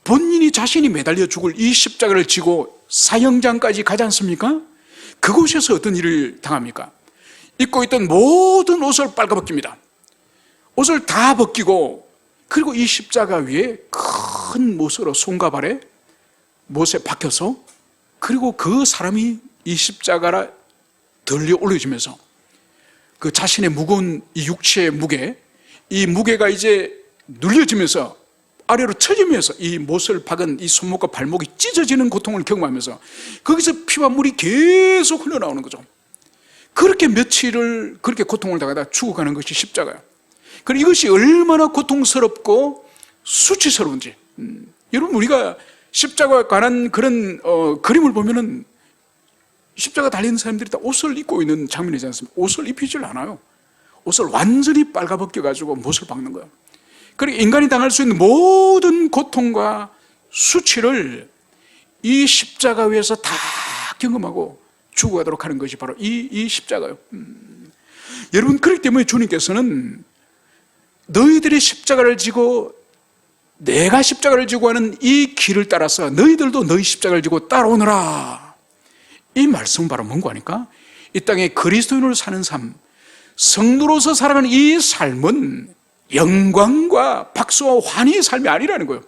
본인이 자신이 매달려 죽을 이 십자가를 지고 사형장까지 가지 않습니까? 그곳에서 어떤 일을 당합니까? 입고 있던 모든 옷을 빨가벗깁니다. 옷을 다 벗기고, 그리고 이 십자가 위에 큰 못으로 손과 발에 못에 박혀서, 그리고 그 사람이 이 십자가라 들려 올려지면서 그 자신의 무거운 이 육체의 무게, 이 무게가 이제 눌려지면서 아래로 쳐지면서 이 못을 박은 이 손목과 발목이 찢어지는 고통을 경험하면서 거기서 피와 물이 계속 흘러나오는 거죠. 그렇게 며칠을 그렇게 고통을 당하다 죽어가는 것이 십자가예요. 그리고 이것이 얼마나 고통스럽고 수치스러운지, 여러분, 우리가 십자가에 관한 그런 그림을 보면은 십자가 달리는 사람들이 다 옷을 입고 있는 장면이지 않습니까? 옷을 입히질 않아요. 옷을 완전히 빨가벗겨 가지고 못을 박는 거예요. 그리고 인간이 당할 수 있는 모든 고통과 수치를 이 십자가 위에서 다 경험하고 죽어가도록 하는 것이 바로 이 십자가예요. 여러분, 그렇기 때문에 주님께서는 너희들이 십자가를 지고 내가 십자가를 지고 하는 이 길을 따라서 너희들도 너희 십자가를 지고 따라오너라. 이 말씀은 바로 뭔가 하니까, 이 땅에 그리스도인으로 사는 삶, 성도로서 살아가는 이 삶은 영광과 박수와 환희의 삶이 아니라는 거예요.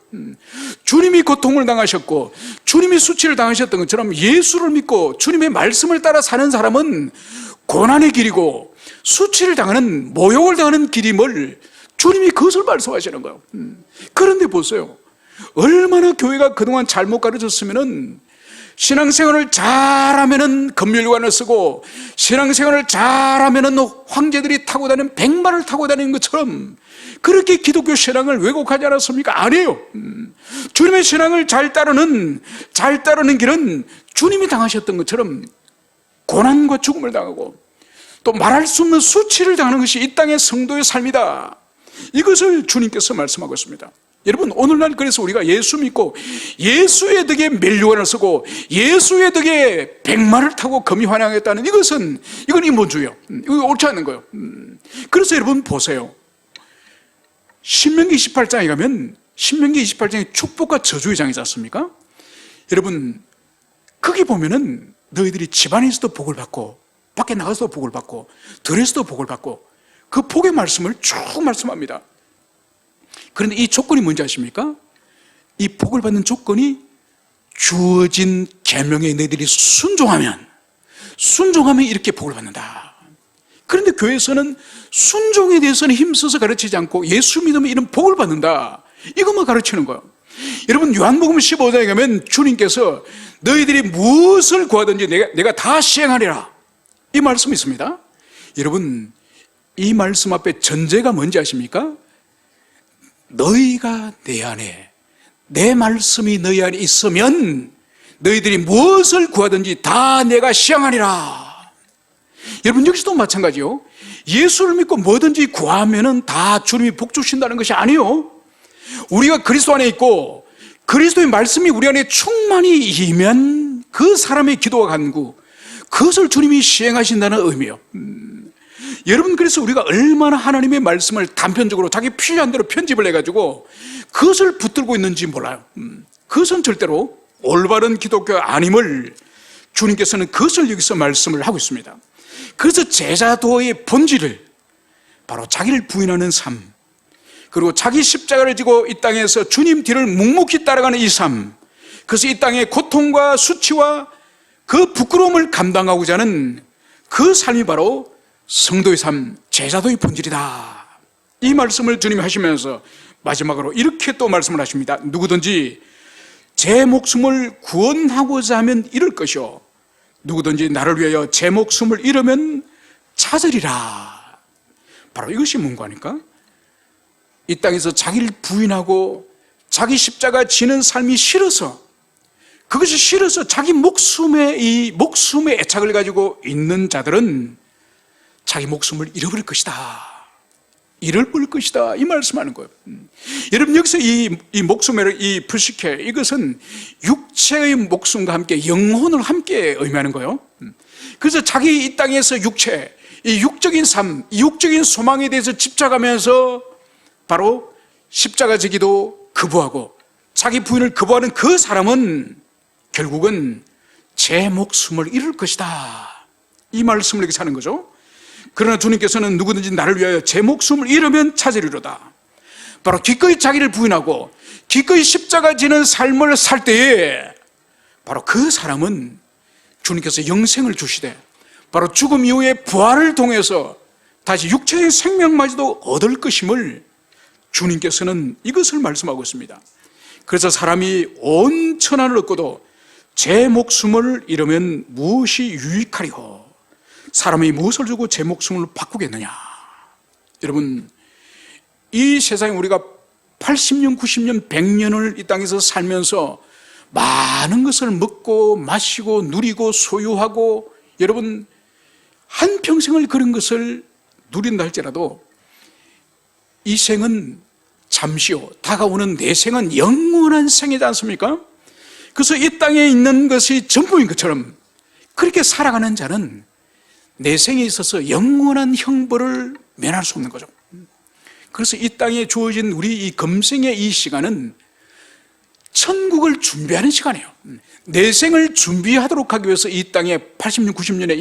주님이 고통을 당하셨고 주님이 수치를 당하셨던 것처럼 예수를 믿고 주님의 말씀을 따라 사는 사람은 고난의 길이고 수치를 당하는, 모욕을 당하는 길임을 주님이 그것을 말씀하시는 거예요. 그런데 보세요, 얼마나 교회가 그동안 잘못 가르쳤으면은 신앙생활을 잘하면은 금멸관을 쓰고 신앙생활을 잘하면은 황제들이 타고 다니는 백마를 타고 다니는 것처럼 그렇게 기독교 신앙을 왜곡하지 않았습니까? 아니에요. 주님의 신앙을 잘 따르는 길은 주님이 당하셨던 것처럼 고난과 죽음을 당하고 또 말할 수 없는 수치를 당하는 것이 이 땅의 성도의 삶이다. 이것을 주님께서 말씀하고 있습니다. 여러분, 오늘날 그래서 우리가 예수 믿고 예수의 덕에 멸류관을 쓰고 예수의 덕에 백마를 타고 금이 환영했다는 이건 인본주의예요. 이거 옳지 않는 거예요. 그래서 여러분 보세요, 신명기 18장에 가면 신명기 28장에 축복과 저주의 장이지 않습니까? 여러분, 거기 보면은 너희들이 집안에서도 복을 받고 밖에 나가서도 복을 받고 들에서도 복을 받고 그 복의 말씀을 쭉 말씀합니다. 그런데 이 조건이 뭔지 아십니까? 이 복을 받는 조건이 주어진 계명에 너희들이 순종하면 이렇게 복을 받는다. 그런데 교회에서는 순종에 대해서는 힘써서 가르치지 않고 예수 믿으면 이런 복을 받는다, 이것만 가르치는 거예요. 여러분, 요한복음 15장에 가면 주님께서 너희들이 무엇을 구하든지 내가 다 시행하리라, 이 말씀이 있습니다. 여러분, 이 말씀 앞에 전제가 뭔지 아십니까? 너희가 내 안에, 내 말씀이 너희 안에 있으면 너희들이 무엇을 구하든지 다 내가 시행하리라. 여러분, 여기서도 마찬가지요. 예수를 믿고 뭐든지 구하면은 다 주님이 복 주신다는 것이 아니에요. 우리가 그리스도 안에 있고 그리스도의 말씀이 우리 안에 충만히 임하면 그 사람의 기도와 간구, 그것을 주님이 시행하신다는 의미예요. 여러분, 그래서 우리가 얼마나 하나님의 말씀을 단편적으로 자기 필요한 대로 편집을 해가지고 그것을 붙들고 있는지 몰라요. 그것은 절대로 올바른 기독교 아님을 주님께서는 그것을 여기서 말씀을 하고 있습니다. 그래서 제자도의 본질을 바로 자기를 부인하는 삶, 그리고 자기 십자가를 지고 이 땅에서 주님 뒤를 묵묵히 따라가는 이 삶, 그래서 이 땅의 고통과 수치와 그 부끄러움을 감당하고자 하는 그 삶이 바로 성도의 삶, 제자도의 본질이다, 이 말씀을 주님이 하시면서 마지막으로 이렇게 또 말씀을 하십니다. 누구든지 제 목숨을 구원하고자 하면 잃을 것이요, 누구든지 나를 위하여 제 목숨을 잃으면 찾으리라. 바로 이것이 뭔가 하니까 이 땅에서 자기를 부인하고 자기 십자가 지는 삶이 싫어서, 그것이 싫어서 자기 목숨의 애착을 가지고 있는 자들은 자기 목숨을 잃어버릴 것이다, 잃어버릴 것이다, 이 말씀하는 거예요. 여러분, 여기서 이 목숨의 이 불식회, 이것은 육체의 목숨과 함께 영혼을 함께 의미하는 거예요. 그래서 자기 이 땅에서 육체, 이 육적인 삶, 이 육적인 소망에 대해서 집착하면서 바로 십자가 지기도 거부하고 자기 부인을 거부하는 그 사람은 결국은 제 목숨을 잃을 것이다, 이 말씀을 이렇게 사는 거죠. 그러나 주님께서는 누구든지 나를 위하여 제 목숨을 잃으면 찾으리로다. 바로 기꺼이 자기를 부인하고 기꺼이 십자가 지는 삶을 살 때에 바로 그 사람은 주님께서 영생을 주시되 바로 죽음 이후에 부활을 통해서 다시 육체의 생명마저도 얻을 것임을 주님께서는 이것을 말씀하고 있습니다. 그래서 사람이 온 천하를 얻고도 제 목숨을 잃으면 무엇이 유익하리요? 사람이 무엇을 주고 제 목숨을 바꾸겠느냐? 여러분, 이 세상에 우리가 80년, 90년, 100년을 이 땅에서 살면서 많은 것을 먹고 마시고 누리고 소유하고, 여러분, 한평생을 그런 것을 누린다 할지라도 이 생은 잠시요, 다가오는 내 생은 영원한 생이지 않습니까? 그래서 이 땅에 있는 것이 전부인 것처럼 그렇게 살아가는 자는 내 생에 있어서 영원한 형벌을 면할 수 없는 거죠. 그래서 이 땅에 주어진 우리 이 금생의 이 시간은 천국을 준비하는 시간이에요. 내 생을 준비하도록 하기 위해서 이 땅에 80년, 90년의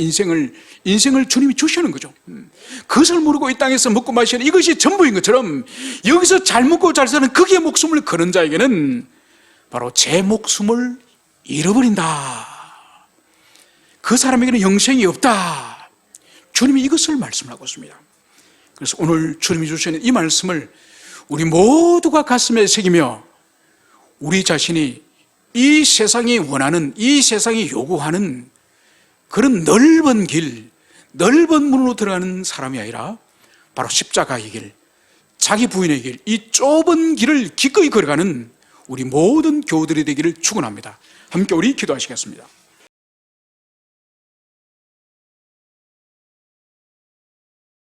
인생을 주님이 주시는 거죠. 그것을 모르고 이 땅에서 먹고 마시는 이것이 전부인 것처럼 여기서 잘 먹고 잘 사는 거기에 목숨을 거는 자에게는 바로 제 목숨을 잃어버린다, 그 사람에게는 영생이 없다, 주님이 이것을 말씀하고 있습니다. 그래서 오늘 주님이 주시는 이 말씀을 우리 모두가 가슴에 새기며 우리 자신이 이 세상이 원하는, 이 세상이 요구하는 그런 넓은 길, 넓은 문으로 들어가는 사람이 아니라 바로 십자가의 길, 자기 부인의 길, 이 좁은 길을 기꺼이 걸어가는 우리 모든 교우들이 되기를 축원합니다. 함께 우리 기도하시겠습니다.